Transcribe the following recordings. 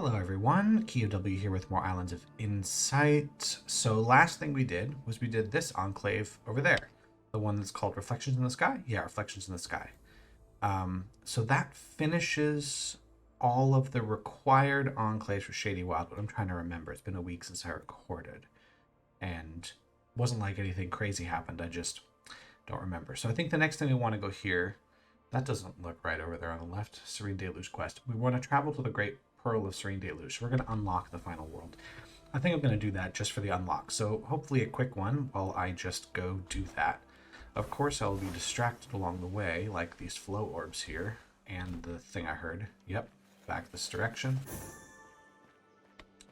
Hello everyone, KOW here with more Islands of Insight. So last thing we did was we did this enclave over there. The one that's called Reflections in the Sky? Yeah, Reflections in the Sky. So that finishes all of the required enclaves for Shady Wildwood. I'm trying to remember. It's been a week since I recorded. And it wasn't like anything crazy happened. I just don't remember. So I think the next thing we want to go here, that doesn't look right over there on the left. Serene Deluge quest. We want to travel to the Great Pearl of Serene Deluge. We're going to unlock the final world. I think I'm going to do that just for the unlock. So hopefully a quick one while I just go do that. Of course, I'll be distracted along the way, like these flow orbs here. And the thing I heard. Yep, back this direction.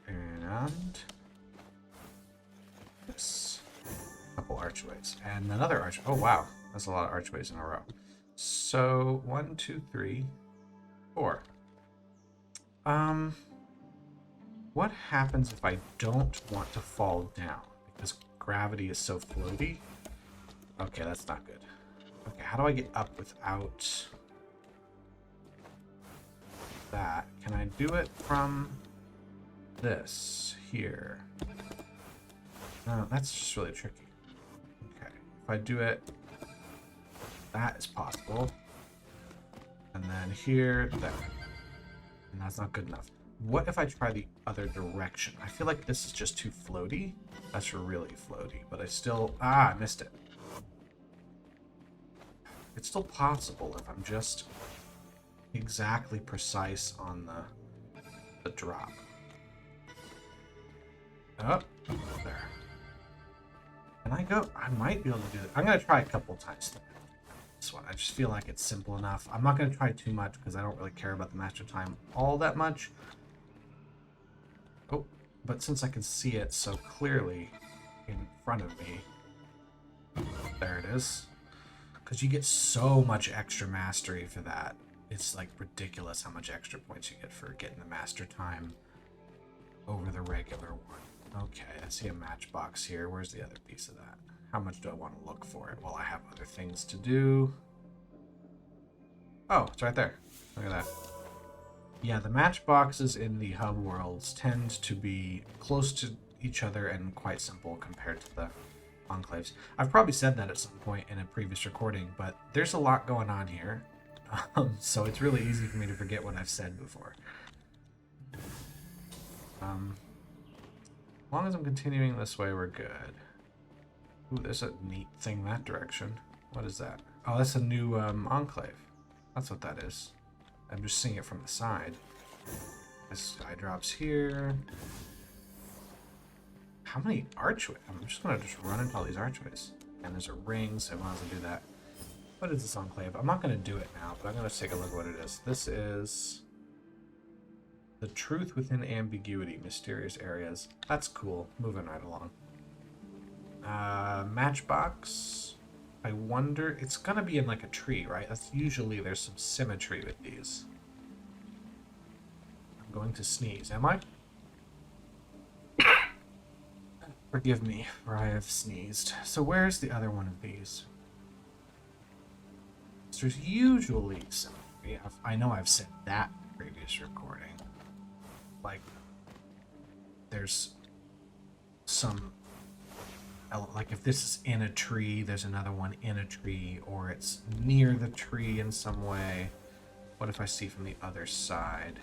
And this. A couple archways. And another archway. Oh, wow. That's a lot of archways in a row. So, 1, 2, 3, 4. What happens if I don't want to fall down? Because gravity is so floaty. Okay, that's not good. Okay, how do I get up without that? Can I do it from this here? No, that's just really tricky. Okay, if I do it, that is possible. And then here, there. And that's not good enough. What if I try the other direction? I feel like this is just too floaty. That's really floaty, but I still... Ah, I missed it. It's still possible if I'm just exactly precise on the drop. Oh, there. Can I go? I might be able to do it. I'm going to try a couple times. This one. I just feel like it's simple enough. I'm not going to try too much because I don't really care about the master time all that much. Oh, but since I can see it so clearly in front of me, there it is. Because you get so much extra mastery for that. It's like ridiculous how much extra points you get for getting the master time over the regular one. Okay, I see a matchbox here. Where's the other piece of that? How much do I want to look for it? Well, I have other things to do. Oh, it's right there. Look at that. Yeah, the matchboxes in the hub worlds tend to be close to each other and quite simple compared to the enclaves. I've probably said that at some point in a previous recording, but there's a lot going on here. So it's really easy for me to forget what I've said before. As long as I'm continuing this way, we're good. Ooh, there's a neat thing that direction. What is that? Oh, that's a new enclave. That's what that is. I'm just seeing it from the side. This guy drops here. How many archways? I'm just going to run into all these archways. And there's a ring, so I might as well do that. What is this enclave? I'm not going to do it now, but I'm going to take a look at what it is. This is the truth within ambiguity, mysterious areas. That's cool. Moving right along. Matchbox. I wonder, it's gonna be in like a tree, right? That's usually there's some symmetry with these. I'm going to sneeze, am I? Forgive me, for I have sneezed. So where's the other one of these? So there's usually symmetry. I know I've said that in the previous recording. Like, there's some... Like if this is in a tree, there's another one in a tree, or it's near the tree in some way. What if I see from the other side?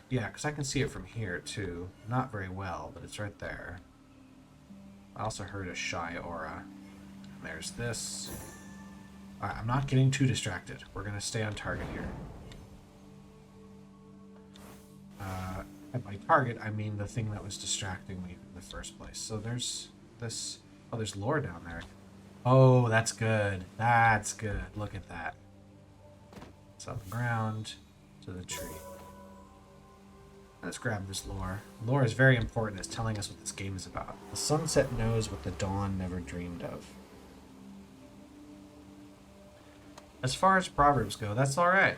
Yeah, because I can see it from here too. Not very well, but it's right there. I also heard a shy aura. And there's this. Alright, I'm not getting too distracted. We're going to stay on target here. And by target, I mean the thing that was distracting me in the first place. So there's this... Oh, there's lore down there. Oh, that's good. That's good. Look at that. It's on the ground to the tree. Let's grab this lore. Lore is very important. It's telling us what this game is about. The sunset knows what the dawn never dreamed of. As far as proverbs go, that's alright.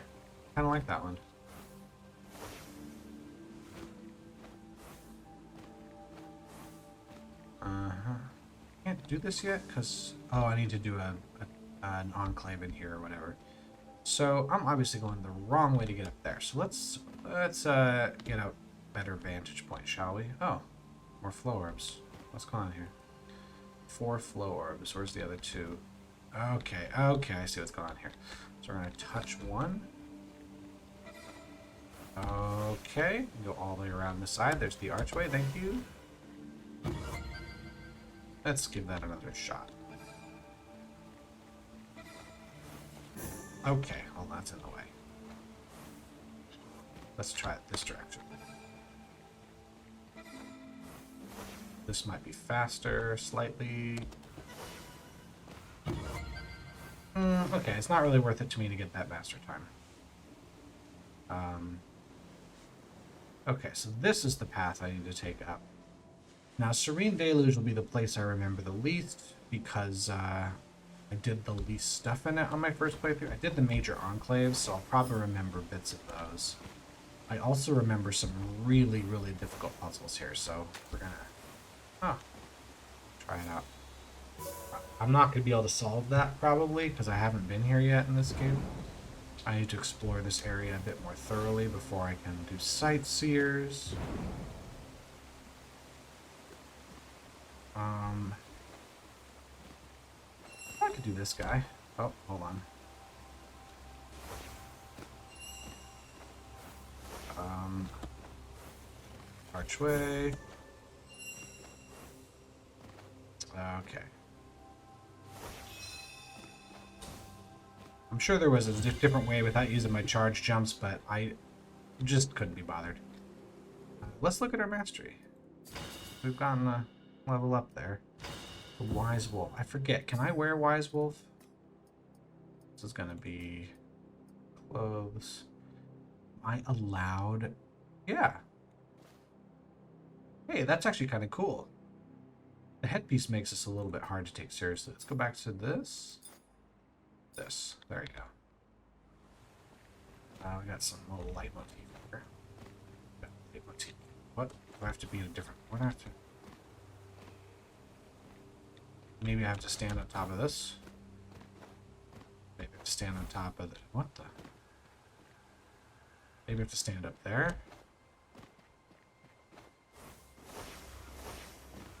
Kind of like that one. Uh-huh. Can't do this yet because I need to do an enclave in here or whatever. So I'm obviously going the wrong way to get up there. So let's get out better vantage point, shall we? Oh, more flow orbs. What's going on here? 4 flow orbs. Where's the other 2? Okay, okay, I see what's going on here. So we're going to touch 1. Okay, go all the way around the side. There's the archway, thank you. Let's give that another shot. Okay, well, that's in the way. Let's try it this direction. This might be faster, slightly. Okay, it's not really worth it to me to get that faster time. Okay, so this is the path I need to take up. Now, Serene Deluge will be the place I remember the least, because I did the least stuff in it on my first playthrough. I did the major enclaves, so I'll probably remember bits of those. I also remember some really, really difficult puzzles here, so we're gonna try it out. I'm not gonna be able to solve that, probably, because I haven't been here yet in this game. I need to explore this area a bit more thoroughly before I can do sightseers. I could do this guy. Oh, hold on. Archway. Okay. I'm sure there was a different way without using my charge jumps, but I just couldn't be bothered. Let's look at our mastery. We've gotten a level up there. The Wise Wolf. I forget. Can I wear Wise Wolf? This is going to be clothes. Am I allowed? Yeah. Hey, that's actually kind of cool. The headpiece makes this a little bit hard to take seriously. Let's go back to this. This. There you go. We got some little light motif here. Light motif. What? Do I have to be in a different... What do I have to... Maybe I have to stand on top of this. Maybe I have to stand on top of the... What the... Maybe I have to stand up there.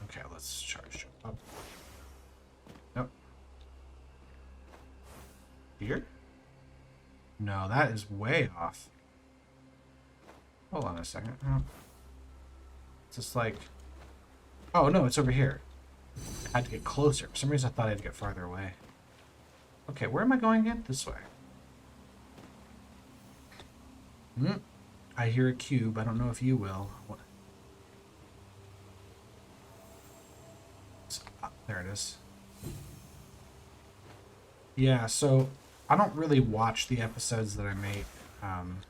Okay, let's charge up. Nope. Here? No, that is way off. Hold on a second. Oh. It's just like... Oh, no, it's over here. I had to get closer. For some reason, I thought I had to get farther away. Okay, where am I going again? This way. I hear a cube. I don't know if you will. What? There it is. Yeah, so I don't really watch the episodes that I make. I'm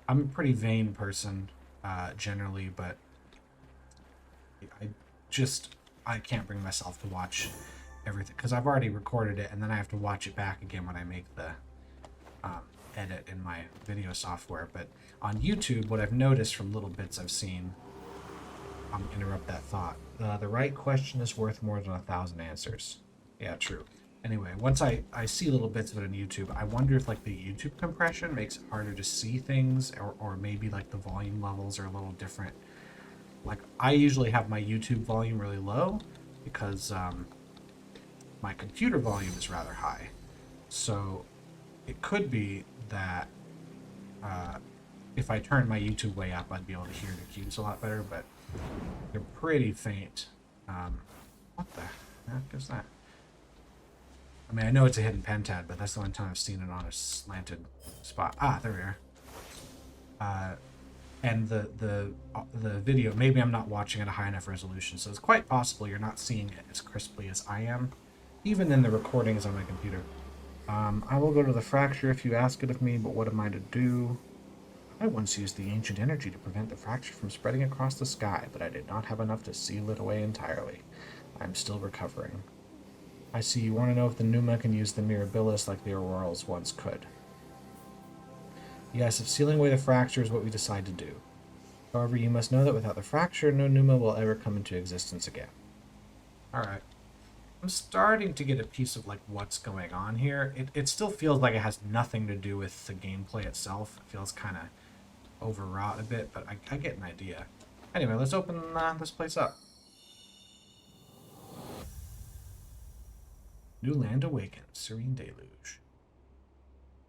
a pretty vain person, generally, but I can't bring myself to watch everything because I've already recorded it and then I have to watch it back again when I make the edit in my video software. But on YouTube, what I've noticed from little bits I've seen, I'm gonna interrupt that thought. The right question is worth more than 1,000 answers. Yeah, true. Anyway, once I see little bits of it on YouTube, I wonder if like the YouTube compression makes it harder to see things, or maybe like the volume levels are a little different. Like I usually have my YouTube volume really low because my computer volume is rather high. So it could be that if I turn my YouTube way up, I'd be able to hear the cues a lot better, but they're pretty faint. What the heck is that? I mean, I know it's a hidden pentad, but that's the only time I've seen it on a slanted spot. Ah, there we are. And the video, maybe I'm not watching at a high enough resolution, so it's quite possible you're not seeing it as crisply as I am, even in the recordings on my computer. I will go to the fracture if you ask it of me, but what am I to do? I once used the ancient energy to prevent the fracture from spreading across the sky, but I did not have enough to seal it away entirely. I'm still recovering. I see you want to know if the Pneuma can use the Mirabilis like the Aurorals once could. Yes, if sealing away the fracture is what we decide to do. However, you must know that without the fracture, no Pneuma will ever come into existence again. Alright. I'm starting to get a piece of like what's going on here. It still feels like it has nothing to do with the gameplay itself. It feels kind of overwrought a bit, but I get an idea. Anyway, let's open this place up. New land awakened, Serene Deluge.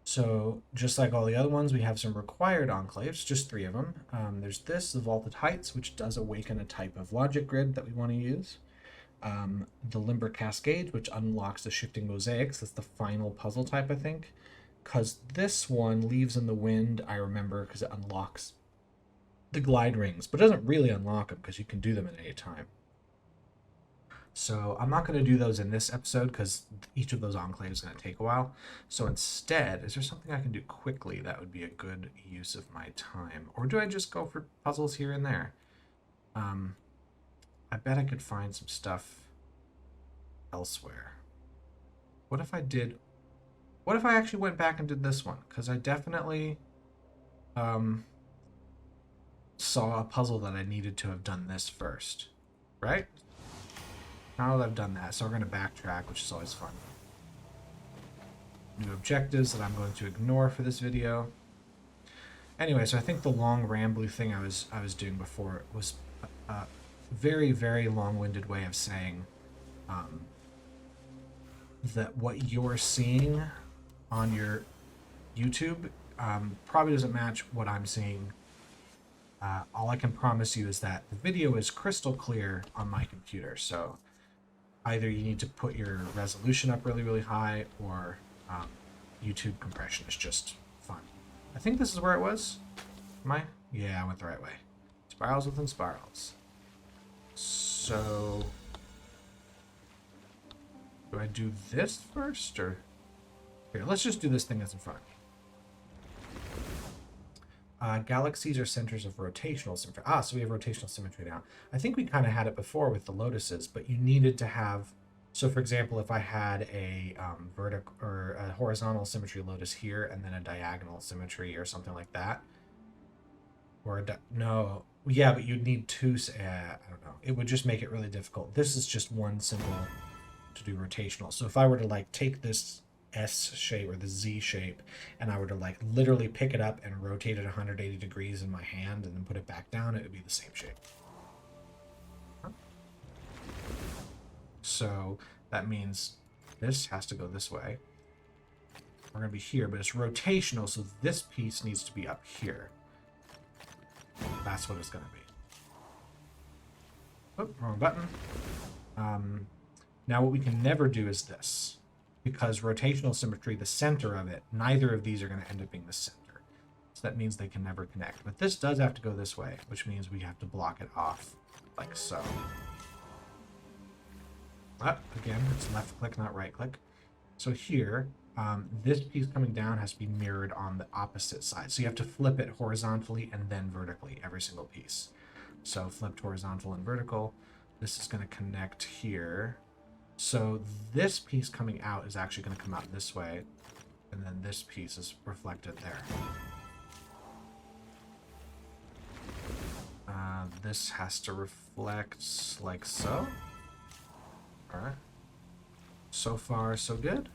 So, just like all the other ones, we have some required enclaves, just 3 of them. There's this, the Vaulted Heights, which does awaken a type of logic grid that we want to use. The Limber Cascade, which unlocks the Shifting Mosaics. That's the final puzzle type, I think. Because this one, Leaves in the Wind, I remember because it unlocks the glide rings, but it doesn't really unlock them because you can do them at any time. So I'm not going to do those in this episode because each of those enclaves is going to take a while. So instead, is there something I can do quickly that would be a good use of my time? Or do I just go for puzzles here and there? I bet I could find some stuff elsewhere. What if I actually went back and did this one? Because I definitely saw a puzzle that I needed to have done this first. Right? Now that I've done that, so we're going to backtrack, which is always fun. New objectives that I'm going to ignore for this video. Anyway, so I think the long rambly thing I was doing before was a very, very long-winded way of saying that what you're seeing on your YouTube probably doesn't match what I'm seeing. All I can promise you is that the video is crystal clear on my computer, so either you need to put your resolution up really, really high, or YouTube compression is just fun. I think this is where it was. Am I? Yeah, I went the right way. Spirals within spirals. So, do I do this first, or here? Let's just do this thing that's in front. Galaxies are centers of rotational symmetry. So we have rotational symmetry now. I think we kind of had it before with the lotuses, but you needed to have. So, for example, if I had a vertical or a horizontal symmetry lotus here, and then a diagonal symmetry or something like that, or no, yeah, but you'd need 2. I don't know. It would just make it really difficult. This is just one symbol to do rotational. So if I were to like take this S shape or the Z shape, and I were to like literally pick it up and rotate it 180 degrees in my hand and then put it back down, it would be the same shape. So that means this has to go this way. We're going to be here, but it's rotational, so this piece needs to be up here. That's what it's going to be. Oh, wrong button. Now what we can never do is this. Because rotational symmetry, the center of it, neither of these are going to end up being the center. So that means they can never connect. But this does have to go this way, which means we have to block it off, like so. Again, it's left click, not right click. So here, this piece coming down has to be mirrored on the opposite side. So you have to flip it horizontally and then vertically, every single piece. So flipped horizontal and vertical. This is going to connect here. So this piece coming out is actually going to come out this way, and then this piece is reflected there. This has to reflect like so. Alright. So far, so good.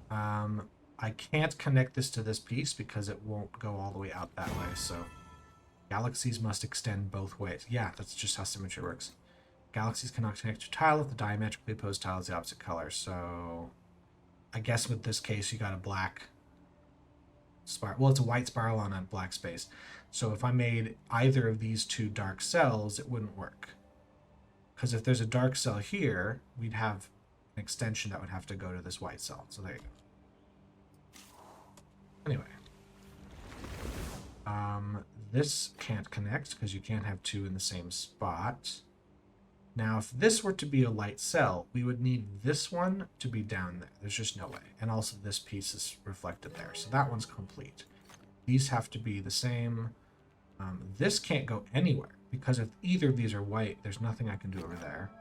I can't connect this to this piece because it won't go all the way out that way, so galaxies must extend both ways. Yeah, that's just how symmetry works. Galaxies cannot connect to tile if the diametrically opposed tile is the opposite color. So I guess with this case, you got a black spiral. Well, it's a white spiral on a black space. So if I made either of these 2 dark cells, it wouldn't work. Because if there's a dark cell here, we'd have an extension that would have to go to this white cell. So there you go. Anyway. This can't connect because you can't have 2 in the same spot. Now, if this were to be a light cell, we would need this one to be down there. There's just no way. And also this piece is reflected there. So that one's complete. These have to be the same. This can't go anywhere because if either of these are white, there's nothing I can do over there.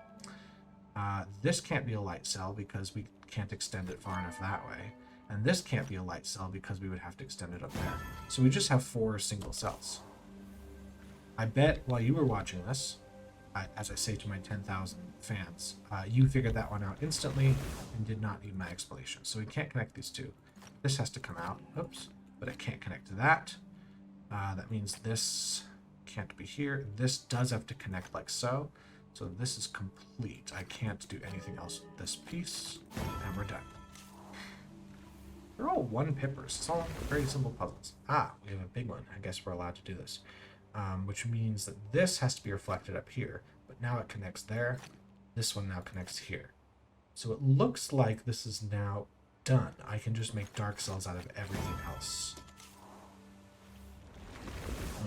This can't be a light cell because we can't extend it far enough that way. And this can't be a light cell because we would have to extend it up there. So we just have 4 single cells. I bet while you were watching this, as I say to my 10,000 fans, you figured that one out instantly and did not need my explanation. So we can't connect these 2. This has to come out. Oops. But it can't connect to that. That means this can't be here. This does have to connect like so. So this is complete. I can't do anything else with this piece, and we're done. They're all one pippers. It's all very simple puzzles. Ah, we have a big one. I guess we're allowed to do this. Which means that this has to be reflected up here, but now it connects there. This one now connects here. So it looks like this is now done. I can just make dark cells out of everything else.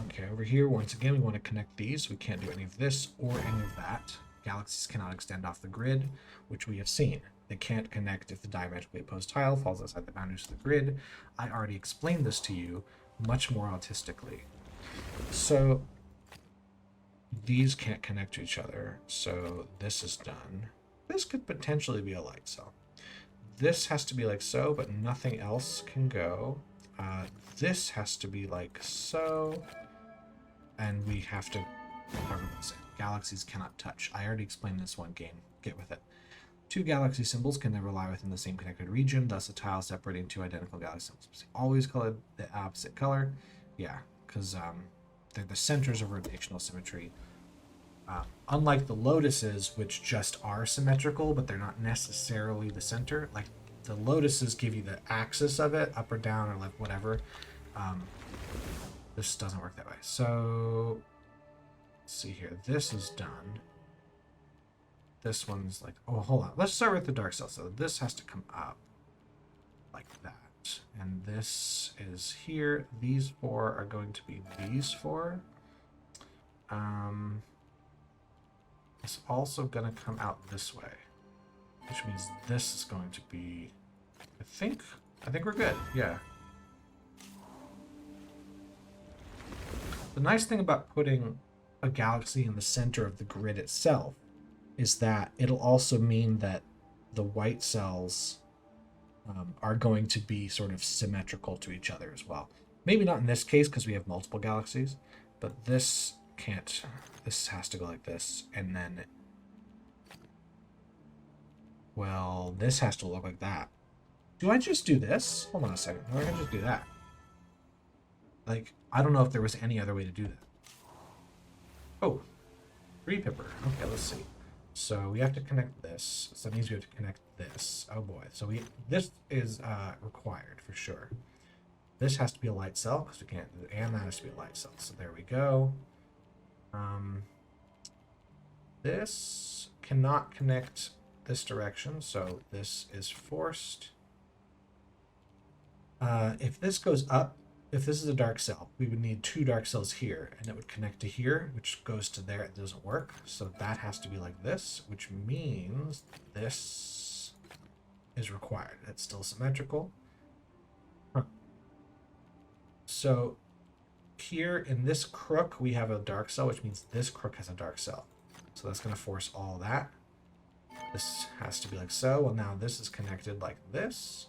Okay, over here, once again, we want to connect these. We can't do any of this or any of that. Galaxies cannot extend off the grid, which we have seen. They can't connect if the diametrically opposed tile falls outside the boundaries of the grid. I already explained this to you much more autistically. So these can't connect to each other, so this is done. This could potentially be a light cell. This has to be like so, but nothing else can go. This has to be like so, and we have to cover this. Galaxies cannot touch. I already explained this one game. Get with it. Two galaxy symbols can never lie within the same connected region, thus a tile separating two identical galaxy symbols. Always colored the opposite color. Yeah, because they're the centers of rotational symmetry. Unlike the lotuses, which just are symmetrical, but they're not necessarily the center. Like the lotuses give you the axis of it, up or down or left, whatever. This doesn't work that way. So let's see here. This is done. This one's like, oh, hold on. Let's start with the dark cell. So this has to come up like that. And this is here. These four are going to be these four. It's also going to come out this way, which means this is going to be, I think we're good. Yeah. The nice thing about putting a galaxy in the center of the grid itself is that it'll also mean that the white cells are going to be sort of symmetrical to each other as well. Maybe not in this case because we have multiple galaxies, but this can't. This has to go like this, and then, well, this has to look like that. Do I just do this? Hold on a second. Or I can just do that. Like, I don't know if there was any other way to do that. Oh, 3 pipper. Okay, let's see. So we have to connect this. So that means we have to connect this. Oh boy. So this is required for sure. This has to be a light cell because we can't, and that has to be a light cell. So there we go. This cannot connect this direction, so this is forced. If this goes up, if this is a dark cell, we would need 2 dark cells here, and it would connect to here, which goes to there. It doesn't work, so that has to be like this, which means this is required. It's still symmetrical. Huh. So here in this crook, we have a dark cell, which means this crook has a dark cell. So that's going to force all that. This has to be like so. Well, now this is connected like this.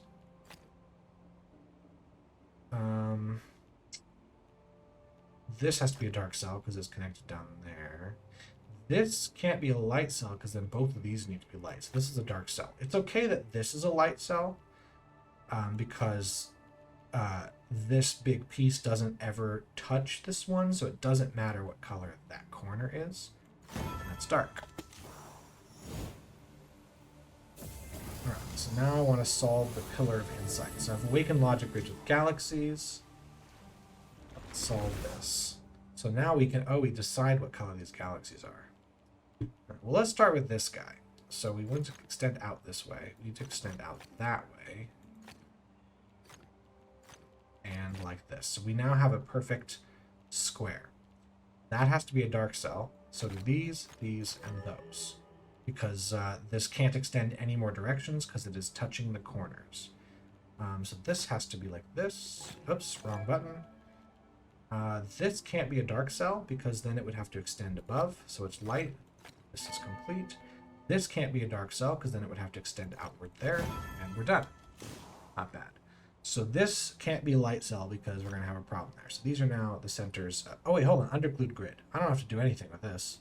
This has to be a dark cell because it's connected down there. This can't be a light cell because then both of these need to be light. So this is a dark cell. It's okay that this is a light cell because this big piece doesn't ever touch this one, so it doesn't matter what color that corner is. And it's dark. Alright, so now I want to solve the Pillar of Insight. So I've awakened logic bridge with galaxies. Let's solve this. So now we can, we decide what color these galaxies are. Right, well, let's start with this guy. So we want to extend out this way. We need to extend out that way. And like this. So we now have a perfect square. That has to be a dark cell. So do these, and those. Because this can't extend any more directions because it is touching the corners. So this has to be like this. Oops, wrong button. This can't be a dark cell because then it would have to extend above. So it's light. This is complete. This can't be a dark cell because then it would have to extend outward there. And we're done. Not bad. So this can't be a light cell because we're going to have a problem there. So these are now the centers. Oh, wait, hold on. Underglued grid. I don't have to do anything with this.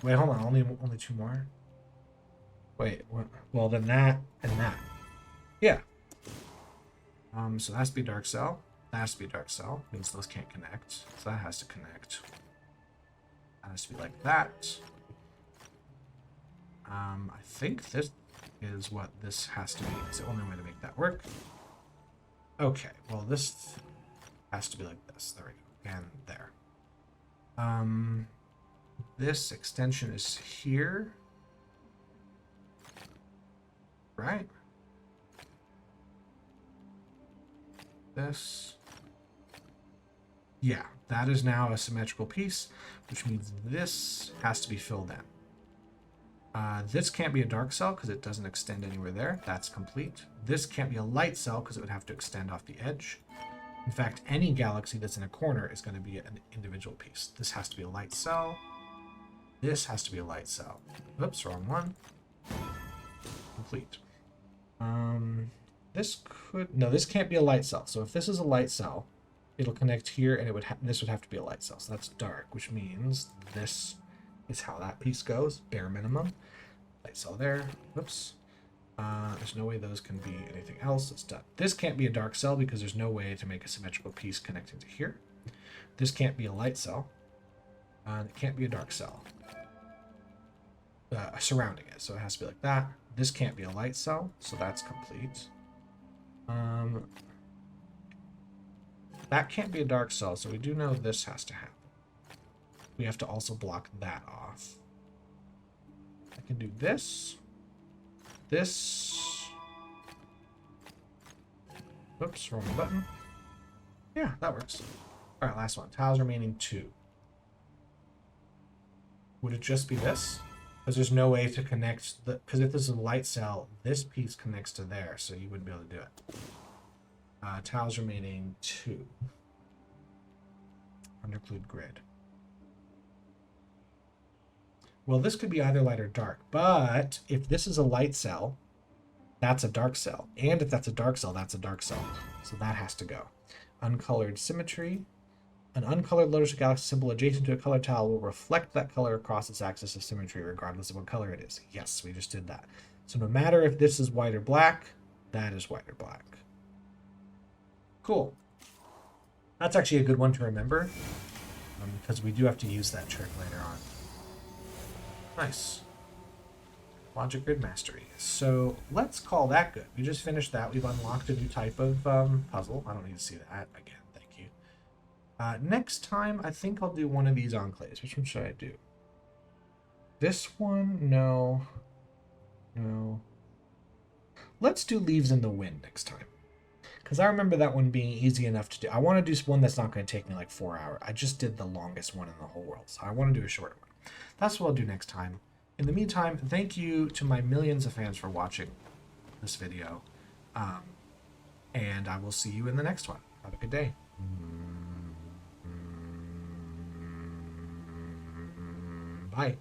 Wait, hold on. Only 2 more? Wait, well, then that and that. Yeah. So that has to be dark cell. That has to be a dark cell. Means those can't connect. So that has to connect. That has to be like that. I think this is what this has to be. It's the only way to make that work. Okay, well this has to be like this. There we go. And there. This extension is here. Right? This. Yeah, that is now a symmetrical piece, which means this has to be filled in. This can't be a dark cell because it doesn't extend anywhere there. That's complete. This can't be a light cell because it would have to extend off the edge. In fact, any galaxy that's in a corner is going to be an individual piece. This has to be a light cell. This has to be a light cell. Oops, wrong one. Complete. This can't be a light cell. So if this is a light cell, it'll connect here, and this would have to be a light cell. So that's dark, which means this is how that piece goes, bare minimum. Light cell there. Whoops. There's no way those can be anything else. It's done. This can't be a dark cell because there's no way to make a symmetrical piece connecting to here. This can't be a light cell. It can't be a dark cell. Surrounding it, so it has to be like that. This can't be a light cell, so that's complete. That can't be a dark cell, so we do know this has to happen. We have to also block that off. I can do this. This. Oops, wrong button. Yeah, that works. All right, last one. Tiles remaining 2. Would it just be this? Because there's no way to connect the. Because if this is a light cell, this piece connects to there, so you wouldn't be able to do it. Tiles remaining 2. Underclude grid. Well, this could be either light or dark, but if this is a light cell, that's a dark cell. And if that's a dark cell, that's a dark cell. So that has to go. Uncolored symmetry. An uncolored Lotus Galaxy symbol adjacent to a colored tile will reflect that color across its axis of symmetry, regardless of what color it is. Yes, we just did that. So no matter if this is white or black, that is white or black. Cool. That's actually a good one to remember, because we do have to use that trick later on. Nice. Logic grid mastery. So let's call that good. We just finished that. We've unlocked a new type of puzzle. I don't need to see that again. Thank you. Next time, I think I'll do one of these enclaves. Which one should I do? This one? No. No. Let's do Leaves in the Wind next time. Because I remember that one being easy enough to do. I want to do one that's not going to take me like 4 hours. I just did the longest one in the whole world. So I want to do a shorter one. That's what I'll do next time. In the meantime, thank you to my millions of fans for watching this video. And I will see you in the next one. Have a good day. Bye.